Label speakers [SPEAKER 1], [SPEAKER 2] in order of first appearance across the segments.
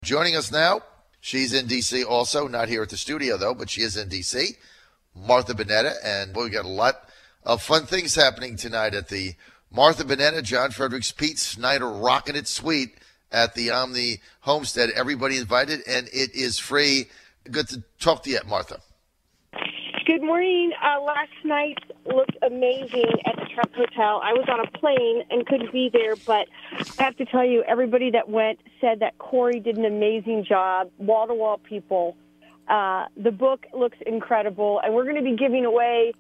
[SPEAKER 1] Joining us now, she's in D.C. also, not here at the studio, though, but she is in D.C., Martha Boneta. And boy, we got a lot of fun things happening tonight at the Martha Boneta, John Fredericks, Pete Snyder Rockin' It Suite at the Omni Homestead. Everybody invited, and it is free. Good to talk to you, Martha.
[SPEAKER 2] Good morning. Last night looked amazing at the Trump Hotel. I was on a plane and couldn't be there, but I have to tell you, everybody that went said that Corey did an amazing job, wall-to-wall people. The book looks incredible, and we're going to be giving away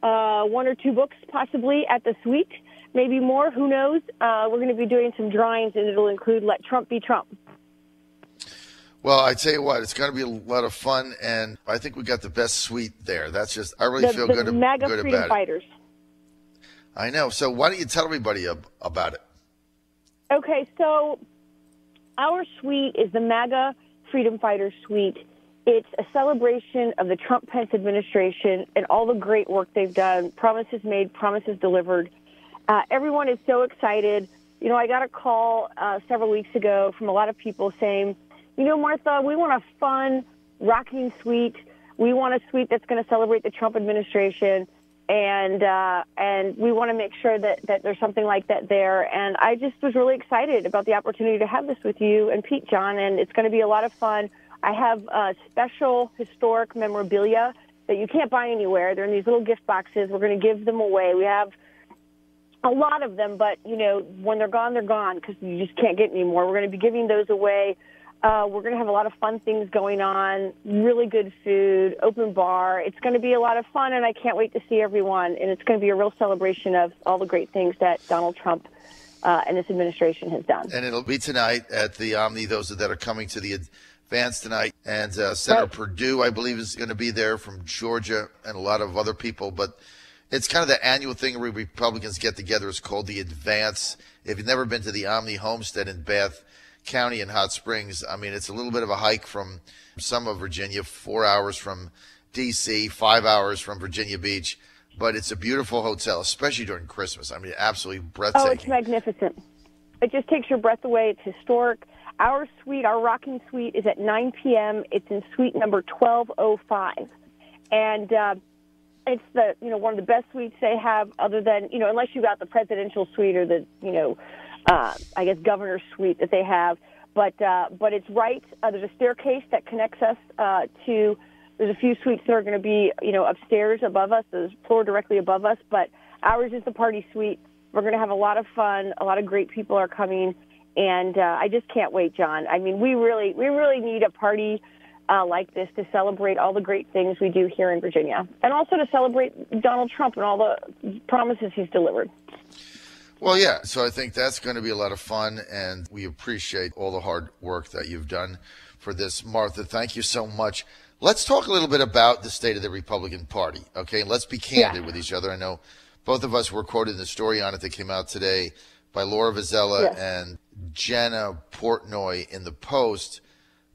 [SPEAKER 2] one or two books possibly at the suite, maybe more, who knows. We're going to be doing some drawings, and it'll include Let Trump Be Trump.
[SPEAKER 1] Well, I tell you what, it's going to be a lot of fun, and I think we got the best suite there. That's just, I really feel good
[SPEAKER 2] MAGA
[SPEAKER 1] about
[SPEAKER 2] Freedom
[SPEAKER 1] it.
[SPEAKER 2] Fighters.
[SPEAKER 1] I know. So why don't you tell everybody about it?
[SPEAKER 2] Okay, so our suite is the MAGA Freedom Fighters Suite. It's a celebration of the Trump-Pence administration and all the great work they've done, promises made, promises delivered. Everyone is so excited. You know, I got a call several weeks ago from a lot of people saying, you know, Martha, we want a fun, rocking suite. We want a suite that's going to celebrate the Trump administration, and we want to make sure that there's something like that there. And I just was really excited about the opportunity to have this with you and Pete, John, and it's going to be a lot of fun. I have special historic memorabilia that you can't buy anywhere. They're in these little gift boxes. We're going to give them away. We have a lot of them, but, you know, when they're gone because you just can't get any more. We're going to be giving those away. We're going to have a lot of fun things going on, really good food, open bar. It's going to be a lot of fun, and I can't wait to see everyone. And it's going to be a real celebration of all the great things that Donald Trump and this administration has done.
[SPEAKER 1] And it'll be tonight at the Omni, those that are coming to the advance tonight. And Senator Perdue, I believe, is going to be there from Georgia, and a lot of other people. But it's kind of the annual thing where Republicans get together. It's called the Advance. If you've never been to the Omni Homestead in Bath County in Hot Springs, I mean, it's a little bit of a hike from some of Virginia, 4 hours from D.C., 5 hours from Virginia Beach. But it's a beautiful hotel, especially during Christmas. I mean, absolutely breathtaking.
[SPEAKER 2] Oh, it's magnificent. It just takes your breath away. It's historic. Our suite, our rocking suite, is at 9 p.m. It's in suite number 1205. And it's the, you know, one of the best suites they have, other than, you know, unless you got the presidential suite or the, you know, I guess governor's suite that they have. But it's right. There's a staircase that connects us to. There's a few suites that are going to be, you know, upstairs above us. There's a floor directly above us, but ours is the party suite. We're going to have a lot of fun. A lot of great people are coming, and I just can't wait, John. I mean, we really need a party like this to celebrate all the great things we do here in Virginia, and also to celebrate Donald Trump and all the promises he's delivered.
[SPEAKER 1] Well, yeah, so I think that's going to be a lot of fun, and we appreciate all the hard work that you've done for this. Martha, thank you so much. Let's talk a little bit about the state of the Republican Party, okay? Let's be candid with each other. I know both of us were quoted in the story on it that came out today by Laura Vizela and Jenna Portnoy in the Post,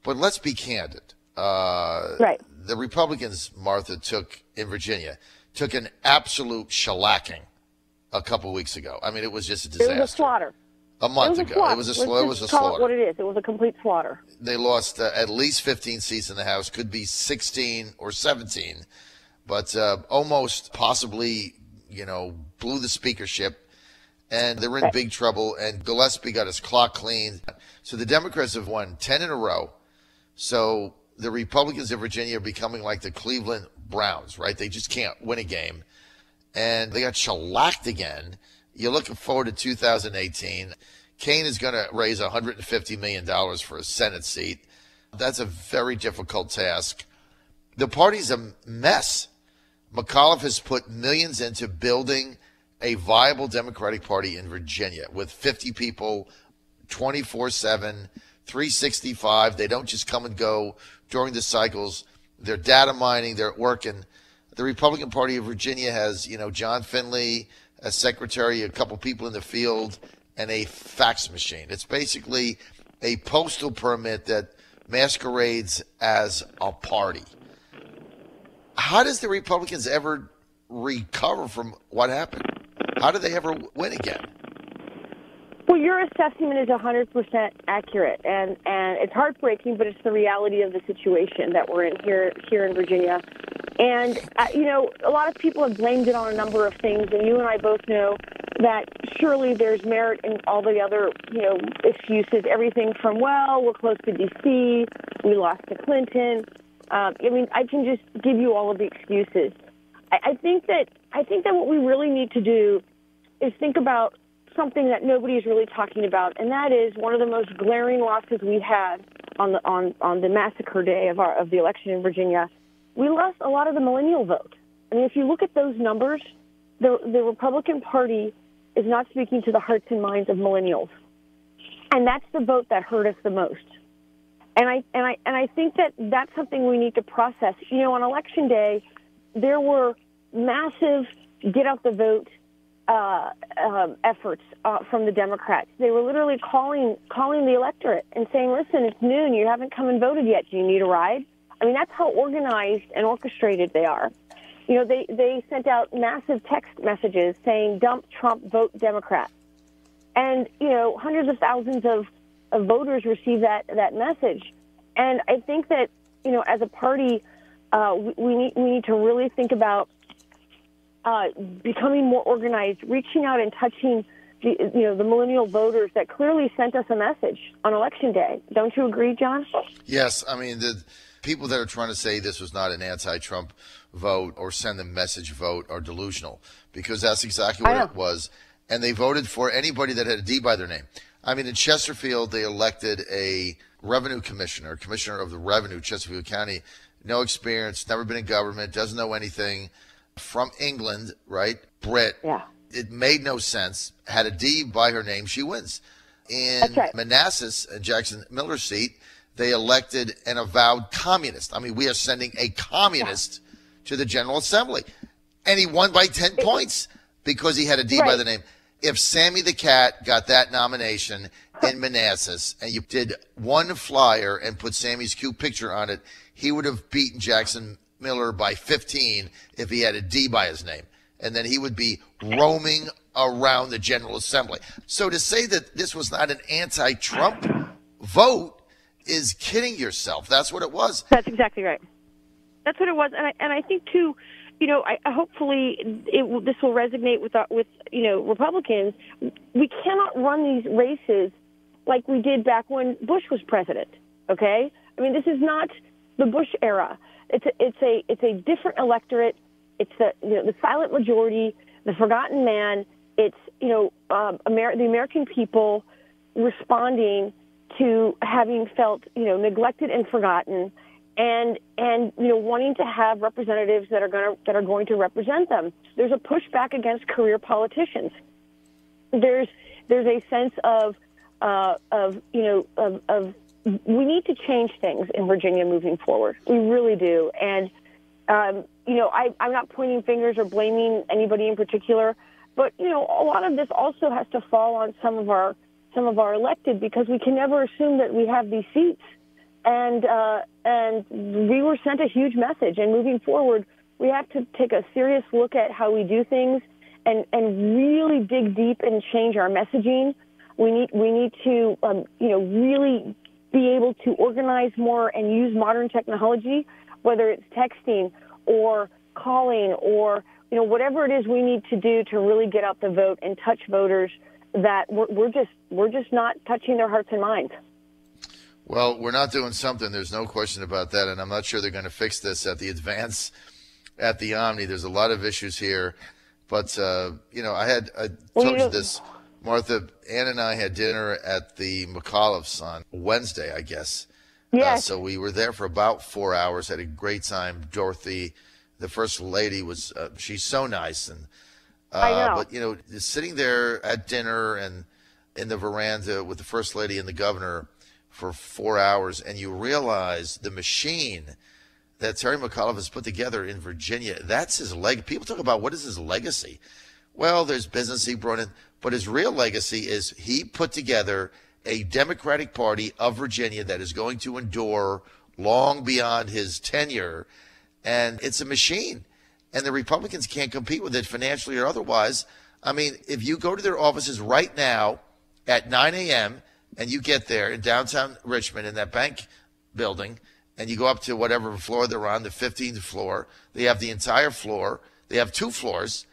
[SPEAKER 1] but let's be candid. The Republicans, Martha, took in Virginia, took an absolute shellacking a couple weeks ago. I mean, it was just a disaster.
[SPEAKER 2] It was a slaughter.
[SPEAKER 1] A month ago. It was a slaughter.
[SPEAKER 2] Let's call it what it is. It was a complete slaughter.
[SPEAKER 1] They lost at least 15 seats in the House, could be 16 or 17, but almost possibly, you know, blew the speakership, and they're in big trouble, and Gillespie got his clock cleaned. So the Democrats have won 10 in a row. So the Republicans in Virginia are becoming like the Cleveland Browns, right? They just can't win a game. And they got shellacked again. You're looking forward to 2018. Kaine is going to raise $150 million for a Senate seat. That's a very difficult task. The party's a mess. McAuliffe has put millions into building a viable Democratic Party in Virginia with 50 people, 24/7, 365. They don't just come and go during the cycles. They're data mining. They're working. The Republican Party of Virginia has, you know, John Finley as secretary, a couple people in the field, and a fax machine. It's basically a postal permit that masquerades as a party. How does the Republicans ever recover from what happened? How do they ever win again?
[SPEAKER 2] Well, your assessment is 100% accurate, and it's heartbreaking, but it's the reality of the situation that we're in here in Virginia. And, a lot of people have blamed it on a number of things, and you and I both know that surely there's merit in all the other, excuses, everything from, well, we're close to D.C., we lost to Clinton. I can just give you all of the excuses. I think that what we really need to do is think about something that nobody is really talking about, and that is one of the most glaring losses we had on the massacre day of the election in Virginia. We lost a lot of the millennial vote. I mean, if you look at those numbers, the Republican Party is not speaking to the hearts and minds of millennials, and that's the vote that hurt us the most. And I think that that's something we need to process. On Election Day, there were massive get out the vote efforts from the Democrats. They were literally calling the electorate and saying, listen, it's noon, you haven't come and voted yet, do you need a ride? I mean, that's how organized and orchestrated they are. They sent out massive text messages saying, dump Trump, vote Democrat. And, hundreds of thousands of voters received that message. And I think that, as a party, we need to really think about becoming more organized, reaching out and touching the millennial voters that clearly sent us a message on Election Day. Don't you agree, John?
[SPEAKER 1] Yes. I mean, the people that are trying to say this was not an anti-Trump vote or send a message vote are delusional, because that's exactly what it was. And they voted for anybody that had a D by their name. I mean, in Chesterfield, they elected a revenue commissioner of the revenue, Chesterfield County, no experience, never been in government, doesn't know anything, from England, right? Brit.
[SPEAKER 2] Yeah.
[SPEAKER 1] It made no sense. Had a D by her name, she wins. In Manassas, Jackson Miller's seat, they elected an avowed communist. I mean, we are sending a communist to the General Assembly. And he won by 10 points because he had a D by the name. If Sammy the Cat got that nomination in Manassas and you did one flyer and put Sammy's cute picture on it, he would have beaten Jackson Miller by 15 if he had a D by his name. And then he would be roaming around the General Assembly. So to say that this was not an anti-Trump vote is kidding yourself. That's what it was.
[SPEAKER 2] That's exactly right. That's what it was. And I think, too, hopefully this will resonate with Republicans. We cannot run these races like we did back when Bush was president, okay? I mean, this is not the Bush era. It's a different electorate. It's the silent majority, the forgotten man. It's the American people responding to having felt neglected and forgotten, and wanting to have representatives that are going to represent them. There's a pushback against career politicians. There's a sense of we need to change things in Virginia moving forward. We really do. And, I'm not pointing fingers or blaming anybody in particular, but, a lot of this also has to fall on some of our elected, because we can never assume that we have these seats. And we were sent a huge message. And moving forward, we have to take a serious look at how we do things and really dig deep and change our messaging. We need to, really be able to organize more and use modern technology, whether it's texting or calling or, whatever it is we need to do to really get out the vote and touch voters that we're just not touching their hearts and minds.
[SPEAKER 1] Well, we're not doing something. There's no question about that. And I'm not sure they're going to fix this at the Advance at the Omni. There's a lot of issues here. But, I told you this. Martha, Ann and I had dinner at the McAuliffe's on Wednesday, I guess.
[SPEAKER 2] Yes.
[SPEAKER 1] So we were there for about 4 hours, had a great time. Dorothy, the First Lady, was she's so nice. And
[SPEAKER 2] I know.
[SPEAKER 1] But, sitting there at dinner and in the veranda with the First Lady and the Governor for 4 hours, and you realize the machine that Terry McAuliffe has put together in Virginia, that's his leg. People talk about what is his legacy. Well, there's business he brought in, but his real legacy is he put together a Democratic Party of Virginia that is going to endure long beyond his tenure, and it's a machine. And the Republicans can't compete with it financially or otherwise. I mean, if you go to their offices right now at 9 a.m., and you get there in downtown Richmond in that bank building, and you go up to whatever floor they're on, the 15th floor. They have the entire floor. They have 2 floors,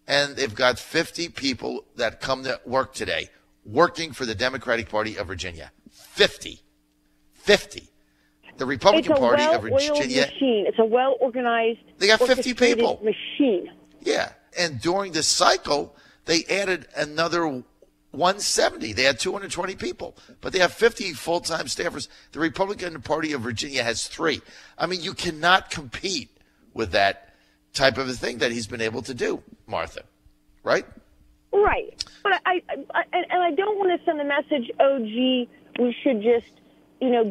[SPEAKER 1] and they've got 50 people that come to work today, working for the Democratic Party of Virginia. 50. The Republican Party of Virginia.
[SPEAKER 2] Machine. It's a well-organized,
[SPEAKER 1] they got 50 people.
[SPEAKER 2] Machine.
[SPEAKER 1] Yeah. And during the cycle, they added another 170. They had 220 people, but they have 50 full-time staffers. The Republican Party of Virginia has 3. I mean, you cannot compete with that type of a thing that he's been able to do, Martha, right?
[SPEAKER 2] Right. But I don't want to send the message, oh, gee, we should just,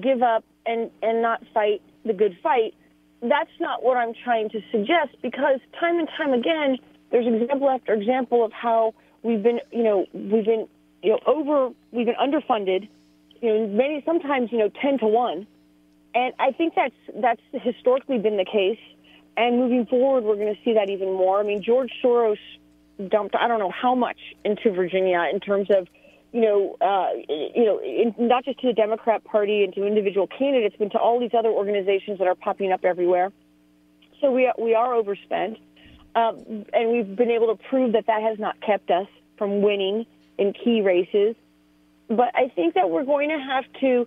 [SPEAKER 2] give up and not fight the good fight. That's not what I'm trying to suggest, because time and time again, there's example after example of how we've been underfunded, sometimes 10 to 1. And I think that's historically been the case. And moving forward, we're going to see that even more. I mean, George Soros dumped, I don't know how much into Virginia in terms of, not just to the Democrat Party and to individual candidates, but to all these other organizations that are popping up everywhere. So we are overspent. And we've been able to prove that has not kept us from winning in key races. But I think that we're going to have to,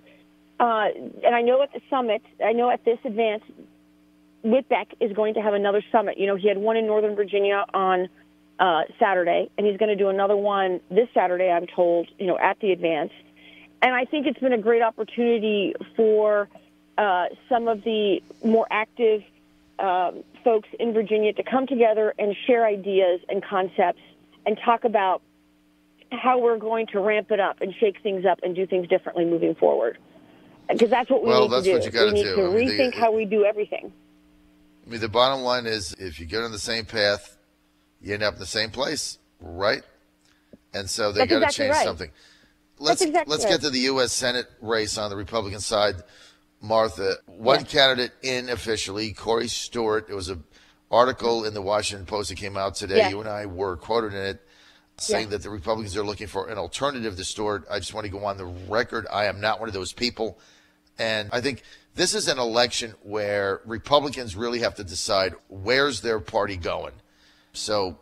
[SPEAKER 2] and I know at the summit, at this advance, Whitbeck is going to have another summit. He had one in Northern Virginia on Saturday, and he's going to do another one this Saturday, I'm told, at the advance. And I think it's been a great opportunity for some of the more active folks in Virginia to come together and share ideas and concepts and talk about how we're going to ramp it up and shake things up and do things differently moving forward. Because that's what we need to do.
[SPEAKER 1] What you got
[SPEAKER 2] we need to rethink how we do everything.
[SPEAKER 1] I mean, the bottom line is, if you get on the same path, you end up in the same place, right? And so they got to change something. Let's get to the U.S. Senate race on the Republican side, Martha. One candidate in officially, Corey Stewart. It was an article in the Washington Post that came out today. You and I were quoted in it, saying that the Republicans are looking for an alternative to Stewart. I just want to go on the record. I am not one of those people. And I think this is an election where Republicans really have to decide where's their party going. So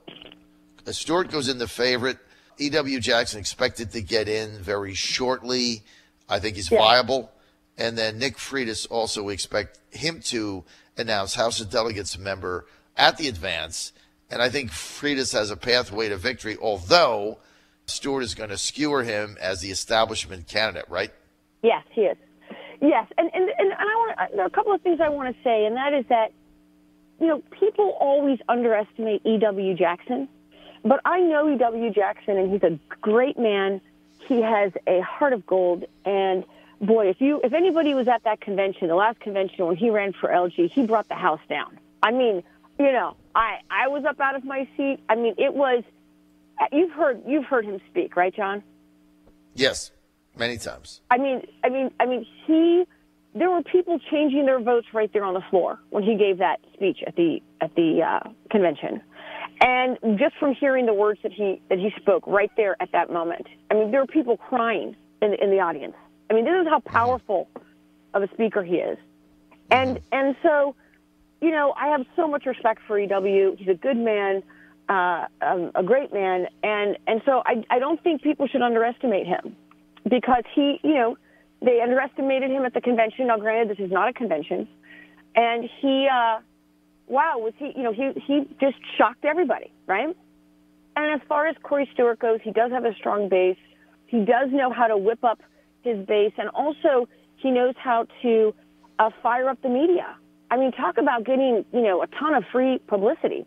[SPEAKER 1] Stewart goes in the favorite. E.W. Jackson expected to get in very shortly. I think he's viable. And then Nick Freitas also, we expect him to announce House of Delegates member at the advance. And I think Freitas has a pathway to victory, although Stewart is going to skewer him as the establishment candidate, right? Yes,
[SPEAKER 2] he is. Yes, and there are a couple of things I want to say, and that is that, people always underestimate E.W. Jackson, but I know E.W. Jackson, and he's a great man. He has a heart of gold, and boy, if anybody was at that convention, the last convention when he ran for LG, he brought the house down. I mean, I was up out of my seat. I mean, it was. You've heard him speak, right, John?
[SPEAKER 1] Yes, many times.
[SPEAKER 2] I mean, there were people changing their votes right there on the floor when he gave that speech at the convention, and just from hearing the words that he spoke right there at that moment, I mean, there were people crying in the audience. I mean, this is how powerful of a speaker he is, and so, I have so much respect for E.W. He's a good man, a great man, and so I don't think people should underestimate him, because he, they underestimated him at the convention. Now, granted, this is not a convention, and he just shocked everybody, right? And as far as Corey Stewart goes, he does have a strong base. He does know how to whip up his base, and also he knows how to fire up the media. I mean, talk about getting, a ton of free publicity.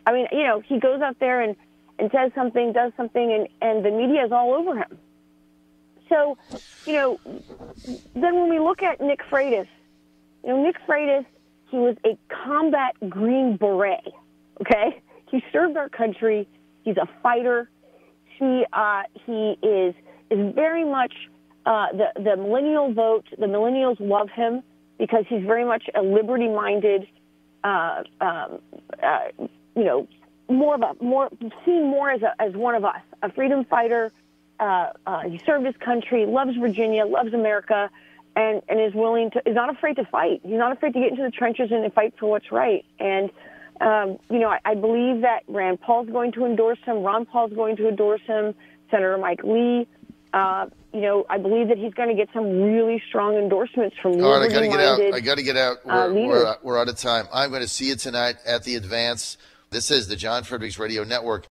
[SPEAKER 2] I mean, he goes out there and says something, does something, and the media is all over him. So, then when we look at Nick Freitas, Nick Freitas, he was a combat Green Beret, okay? He served our country. He's a fighter. He is very much the millennial vote. The millennials love him because he's very much a liberty-minded, seen more as one of us, a freedom fighter, he served his country, loves Virginia, loves America, and is not afraid to fight. He's not afraid to get into the trenches and fight for what's right. And, I believe that Rand Paul's going to endorse him. Ron Paul's going to endorse him. Senator Mike Lee. I believe that he's going to get some really strong endorsements from
[SPEAKER 1] all right, I got to get out.
[SPEAKER 2] Leaders.
[SPEAKER 1] We're out of time. I'm going to see you tonight at the Advance. This is the John Fredericks Radio Network.